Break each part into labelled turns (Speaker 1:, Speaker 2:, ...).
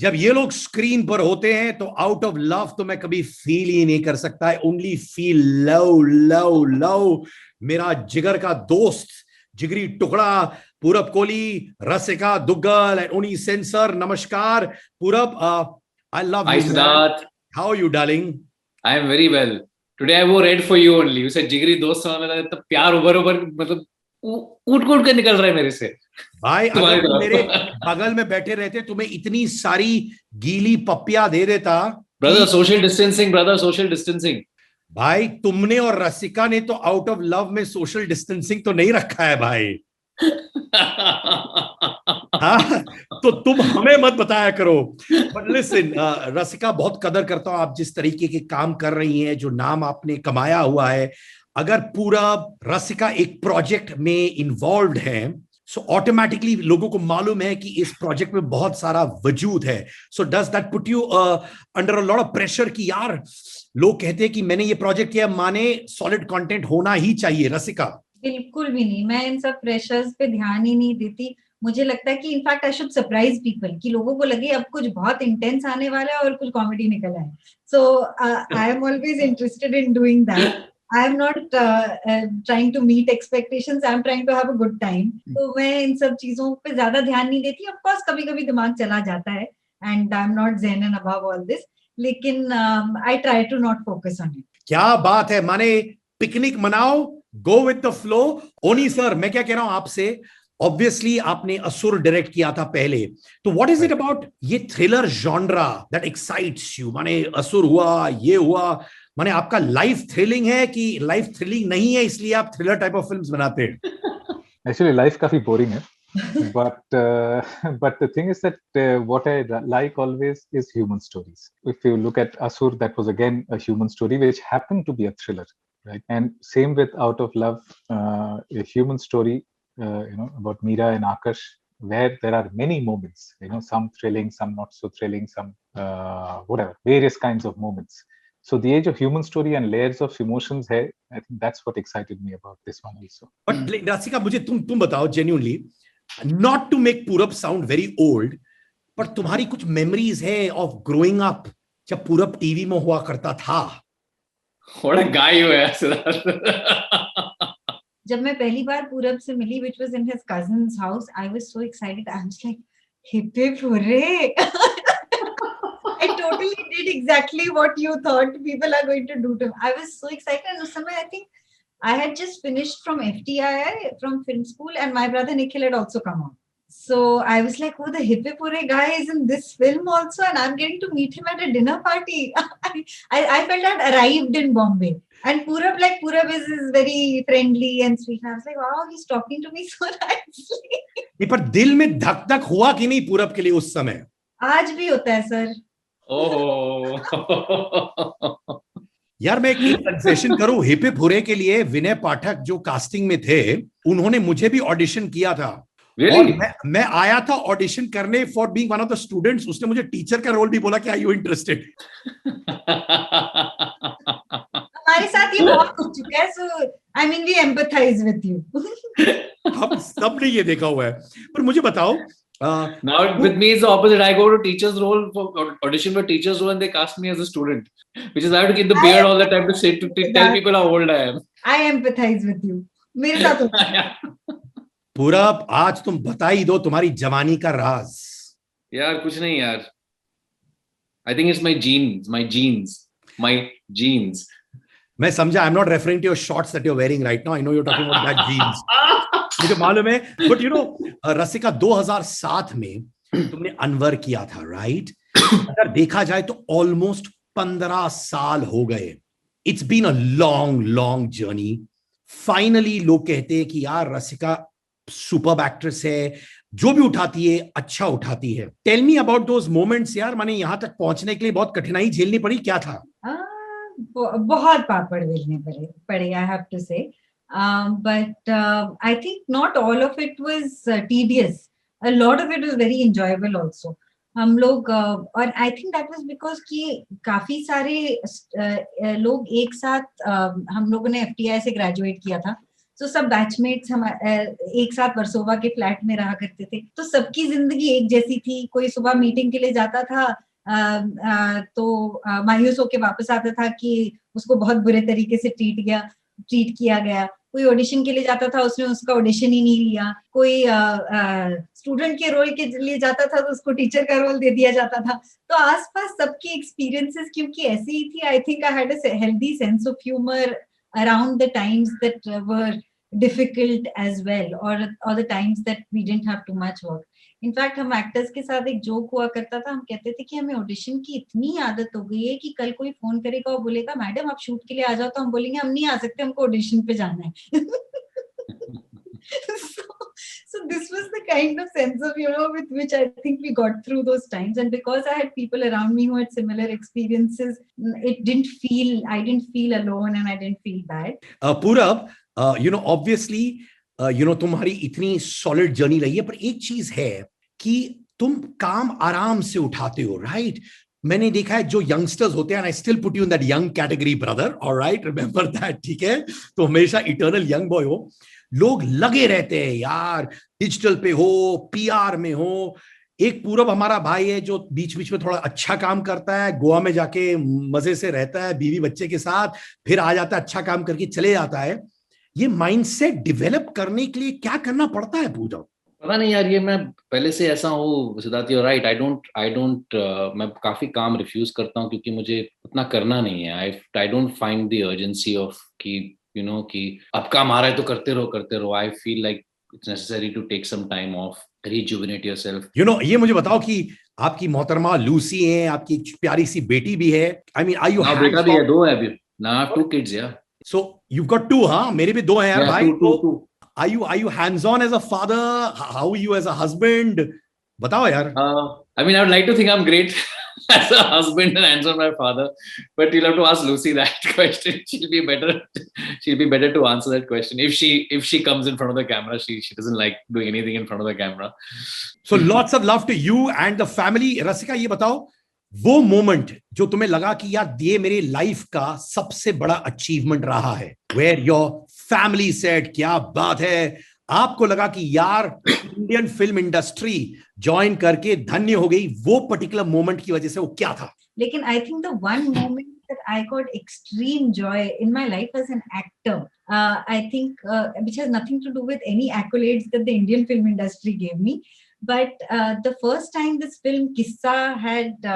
Speaker 1: जब ये लोग स्क्रीन पर होते हैं तो आउट ऑफ लव तो मैं कभी फील ही नहीं कर सकता है, only feel love love love. मेरा जिगर का दोस्त, जिगरी टुकड़ा पूरब कोहली, रसिका दुग्गल एंड ओनी सेंसर, नमस्कार Purab. I love
Speaker 2: Hi
Speaker 1: you man,
Speaker 2: Siddharth,
Speaker 1: how are you darling?
Speaker 2: I am very well. Today I wore red for you only. You said जिगरी दोस्त होना, मेरा इतना प्यार उबर उबर मतलब कूट कूट के निकल रहा है मेरे से
Speaker 1: भाई अगर
Speaker 2: तुम्हारी
Speaker 1: तुम मेरे
Speaker 2: तरफ।
Speaker 1: बगल में बैठे रहते तुम्हें इतनी सारी गीली पप्पियां दे देता कि
Speaker 2: brother social distancing, brother social distancing.
Speaker 1: भाई तुमने और रसिका ने तो आउट ऑफ लव में सोशल डिस्टेंसिंग तो नहीं रखा है भाई। हाँ, तो तुम हमें मत बताया करो। बट लिसन रसिका, बहुत कदर करता हूं आप जिस तरीके के काम कर रही हैं, जो नाम आपने कमाया हुआ है। अगर पूरा रसिका एक प्रोजेक्ट में इन्वॉल्व है, सो ऑटोमेटिकली लोगों को मालूम है कि इस प्रोजेक्ट में बहुत सारा वजूद है। So does that put you under a lot of pressure कि यार लोग कहते हैं कि मैंने ये प्रोजेक्ट किया, माने सॉलिड कंटेंट होना ही चाहिए? रसिका
Speaker 3: बिल्कुल भी नहीं, मैं इन सब प्रेशर्स पे ध्यान ही नहीं देती। मुझे लगता है कि in fact I should surprise people, कि लोगों को लगे अब कुछ बहुत इंटेंस आने वाला है और कुछ कॉमेडी निकल आए। So I am always interested in doing that. I am not trying to meet expectations. I am trying to have a good time. तो मैं इन सब चीजों पे ज्यादा ध्यान नहीं देती। Of course कभी-कभी दिमाग चला जाता है, and I'm not zen and above all this. लेकिन I try to not focus on it.
Speaker 1: क्या बात है, माने पिकनिक मनाओ, गो विद द फ्लो। ओनी सर, मैं क्या कह रहा हूं आपसे, ऑब्वियसली आपने असुर डायरेक्ट किया था पहले, तो व्हाट इज इट अबाउट ये thriller genre that excites you? माने असुर हुआ, ये हुआ, माने आपका लाइफ थ्रिलिंग है कि लाइफ थ्रिलिंग नहीं है इसलिए आप थ्रिलर टाइप ऑफ फिल्म्स बनाते हैं?
Speaker 4: एक्चुअली लाइफ काफी बोरिंग है, but the thing is that what I like always is human stories. If you look at Asur, that was again a human story which happened to be a thriller, right? And same with Out of Love, a human story, about Meera and Akash, where there are many moments, some thrilling, some not so thrilling, some whatever, various kinds of moments. So the age of human story and layers of emotions है, I think that's what excited me about this one also.
Speaker 1: But Rasika, मुझे तुम बताओ genuinely, not to make पूरब sound very old, पर तुम्हारी कुछ memories है of growing up जब पूरब टीवी में हुआ करता था?
Speaker 2: What a guy you are, Siddharth.
Speaker 3: जब मैं पहली बार पूरब से मिली, which was in his cousin's house, I was so excited. I was like, hip hip hooray! I totally did exactly what you thought people are going to do to him. I was so excited. And उस समय I think I had just finished from FTII, from film school, and my brother Nikhil had also come on. So I was like, oh, the hip hip hooray guy is in this film also, and I'm getting to meet him at a dinner party. I felt I'd arrived in Bombay. And Purab is very friendly and sweet. And I was like, wow, he's talking to me so nicely.
Speaker 1: नहीं, पर दिल में धक धक हुआ कि नहीं पूरब के लिए उस समय?
Speaker 3: आज भी होता है सर।
Speaker 2: Oh.
Speaker 1: यार मैं एक कंसेशन करूं, हिप हिप हुरे के लिए विनय पाठक जो कास्टिंग में थे, उन्होंने मुझे भी ऑडिशन किया था।
Speaker 2: Really?
Speaker 1: और मैं आया था ऑडिशन करने for being one of the students. उसने मुझे टीचर का रोल भी बोला कि आर यू इंटरेस्टेड?
Speaker 3: हमारे साथ ये बहुत हो चुका है, so I mean we empathise with you.
Speaker 1: हम सबने ये देखा हुआ है। पर मुझे बताओ,
Speaker 2: Now with me it's the opposite. I go to teacher's role for audition for teacher's role and they cast me as a student, which is I have to keep the beard all the time to say to tell people how old I am.
Speaker 3: I empathize with you. मेरे साथ होता है।
Speaker 1: पूरब, आज तुम बता ही दो तुम्हारी जवानी का राज।
Speaker 2: यार कुछ नहीं यार, I think it's my jeans.
Speaker 1: मैं समझा, I am not referring to your shorts that you are wearing right now, I know you are talking about that jeans. मुझे मालूम है, बट यू नो रसिका, 2007 में तुमने अनवर किया था, राइट? अगर देखा जाए तो ऑलमोस्ट 15 साल हो गए। It's been a long journey. Finally लोग कहते हैं कि यार रसिका सुपर्ब एक्ट्रेस है, जो भी उठाती है अच्छा उठाती है। Tell me about those moments यार, माने यहां तक पहुंचने के लिए बहुत कठिनाई झेलनी पड़ी, क्या था?
Speaker 3: बहुत पापड़ बेलने पड़े, I have to say. But I think not all of it was tedious. A lot of it was very enjoyable also. हम लोग और I think that was because कि काफी सारे लोग एक साथ हम लोगों ने FTI से ग्रेजुएट किया था, तो सब बैचमेट्स हम एक साथ वर्सोवा के फ्लैट में रहा करते थे, तो सबकी जिंदगी एक जैसी थी। कोई सुबह मीटिंग के लिए जाता था तो मायूस होके वापस आता था कि उसको बहुत बुरे तरीके से ट्रीट किया गया। कोई ऑडिशन के लिए जाता था, उसने उसका ऑडिशन ही नहीं लिया। कोई स्टूडेंट के रोल के लिए जाता था तो उसको टीचर का रोल दे दिया जाता था। तो आसपास सबकी एक्सपीरियंसेस क्योंकि ऐसी ही थी, I think I had a healthy sense of humour around the times that were difficult as well, or the times that we didn't have too much work. In fact हम एक्टर्स के साथ एक जोक हुआ करता था, हम कहते थे कि हमें ऑडिशन की इतनी आदत हो गई है कि कल कोई फोन करेगा और बोलेगा मैडम आप शूट के लिए आ जाओ, तो हम बोलेंगे हम नहीं आ सकते, हमको ऑडिशन पे जाना है। so this was the kind of sense of humor with which I think we got through those times, and because I had people around me who had similar experiences, I didn't feel alone and I didn't feel bad.
Speaker 1: Purab, obviously तुम्हारी इतनी solid journey रही है, पर एक चीज है कि तुम काम आराम से उठाते हो, राइट? मैंने देखा है जो यंगस्टर्स होते हैं, I still put you in that young category brother, alright, remember that, ठीक है? तो हमेशा इटर्नल यंग बॉय हो। लोग लगे रहते हैं यार, डिजिटल पे हो, पीआर में हो। एक पूरब हमारा भाई है जो बीच बीच में थोड़ा अच्छा काम करता है, गोवा में जाके मजे से रहता है बीवी बच्चे के साथ, फिर आ जाता है, अच्छा काम करके चले जाता है। ये माइंडसेट डेवलप करने के लिए क्या करना पड़ता है पूरब?
Speaker 2: पता नहीं यार, ये मैं पहले से ऐसा हूँ Siddharth, you right. I don't मैं काफी काम रिफ्यूज करता हूँ क्योंकि मुझे उतना करना नहीं है। I don't find the urgency of कि कि अब काम आ रहा है तो करते रहो। I feel like it's necessary to take some time off, rejuvenate yourself.
Speaker 1: ये मुझे बताओ कि आपकी मोहतरमा लूसी है, आपकी एक प्यारी सी बेटी भी है। आई मीन आर यू
Speaker 2: हाँ, बेटा भी है, 2 है अभी ना, 2 kids या।
Speaker 1: So you got 2? हाँ, मेरे भी 2 हैं यार भाई।
Speaker 2: two.
Speaker 1: Are you hands on as a father? How are you as a husband? बताओ यार।
Speaker 2: I mean, I would like to think I'm great as a husband and hands on my father, but you'll have to ask Lucy that question. She'll be better to answer that question. If she comes in front of the camera, she doesn't like doing anything in front of the camera.
Speaker 1: So lots of love to you and the family. रसिका, ये बताओ वो moment जो तुम्हें लगा कि यार ये मेरी लाइफ का सबसे बड़ा अचीवमेंट रहा है, where your family said क्या बात है, आपको लगा कि यार इंडियन फिल्म इंडस्ट्री ज्वाइन करके धन्य हो गई, वो पर्टिकुलर मोमेंट की वजह से वो क्या था?
Speaker 3: लेकिन I think the one moment that I got extreme joy in my life as an actor, I think, which has nothing to do with any accolades that the Indian film industry gave me, but the first time this film Kissa had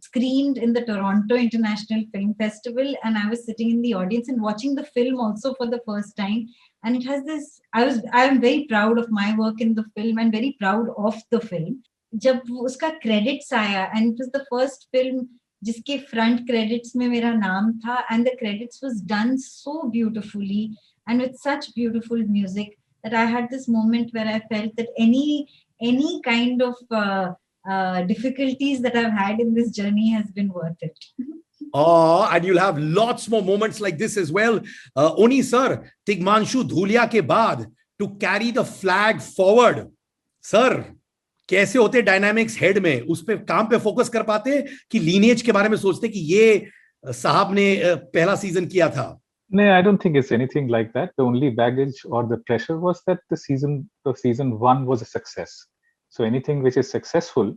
Speaker 3: screened in the Toronto International Film Festival, and I was sitting in the audience and watching the film also for the first time, and it has this, I am very proud of my work in the film and very proud of the film. जब उसका credits आया, and it was the first film जिसके front credits में मेरा नाम था, and the credits was done so beautifully and with such beautiful music that I had this moment where I felt that any kind of difficulties that I've had in this journey has been worth it.
Speaker 1: Oh, and you'll have lots more moments like this as well. Oni sir, Tigmanshu Dhulia के बाद to carry the flag forward, sir, कैसे होते dynamics head में? उस पे काम पे focus कर पाते कि लीनेज के बारे में सोचते कि ये साहब ने पहला सीजन किया था?
Speaker 4: No, I don't think it's anything like that. The only baggage or the pressure was that the season 1 was a success. So anything which is successful,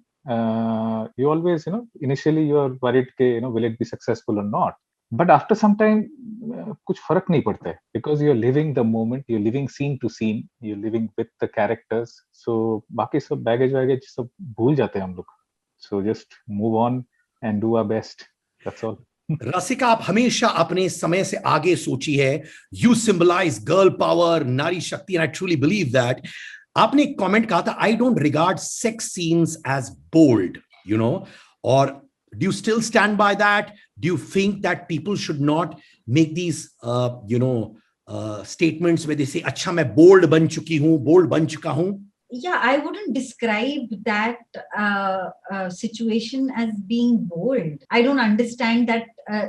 Speaker 4: you always, initially you are worried, will it be successful or not? But after some time, कुछ फर्क नहीं पड़ता है, because you're living the moment, you're living scene to scene, you're living with the characters. So बाकी सब baggage सब भूल जाते हैं हम लोग. So just move on and do our best. That's all.
Speaker 1: रसिका, आप हमेशा अपने समय से आगे सोची है. You symbolize girl power, नारी शक्ति, and I truly believe that. आपने एक कमेंट कहा था, I don't regard sex scenes as bold, or do you still stand by that? Do you think that people should not make these, statements where they say, अच्छा मैं bold बन चुकी हूँ, bold बन चुका हूँ?
Speaker 3: Yeah, I wouldn't describe that situation as being bold. I don't understand that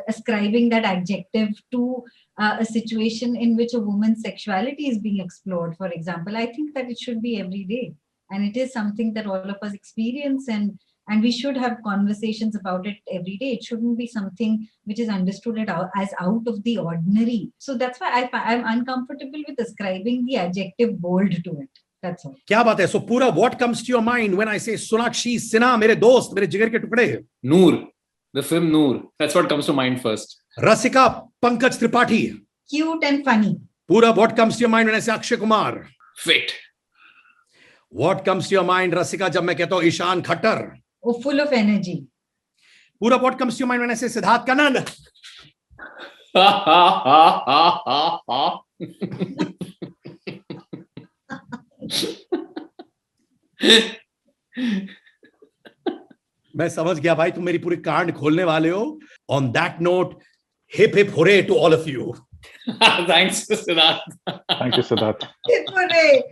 Speaker 3: ascribing that adjective to a situation in which a woman's sexuality is being explored, for example. I think that it should be every day. And it is something that all of us experience. And and we should have conversations about it every day. It shouldn't be something which is understood as out of the ordinary. So that's why I'm uncomfortable with ascribing the adjective bold to it. That's all.
Speaker 1: क्या बात है? So Purab, what comes to your mind when I say Sonakshi Sinha, मेरे दोस्त, मेरे जिगर के टुकड़े?
Speaker 2: Noor, the film Noor. That's what comes to mind first.
Speaker 1: Rasika Pankaj Tripathi.
Speaker 3: Cute and funny.
Speaker 1: Purab, what comes to your mind when I say Akshay Kumar?
Speaker 2: Fit.
Speaker 1: What comes to your mind, Rasika, जब मैं कहता हूँ Ishan Khattar?
Speaker 3: Oh, full of energy.
Speaker 1: Purab, what comes to your mind when I say Siddharth Kannan? मैं समझ गया भाई, तुम मेरी पूरी कांड खोलने वाले हो. On that note, hip hip hooray to all of you.
Speaker 2: Thanks, Siddharth.
Speaker 4: Thank you, Siddharth.
Speaker 3: Hooray!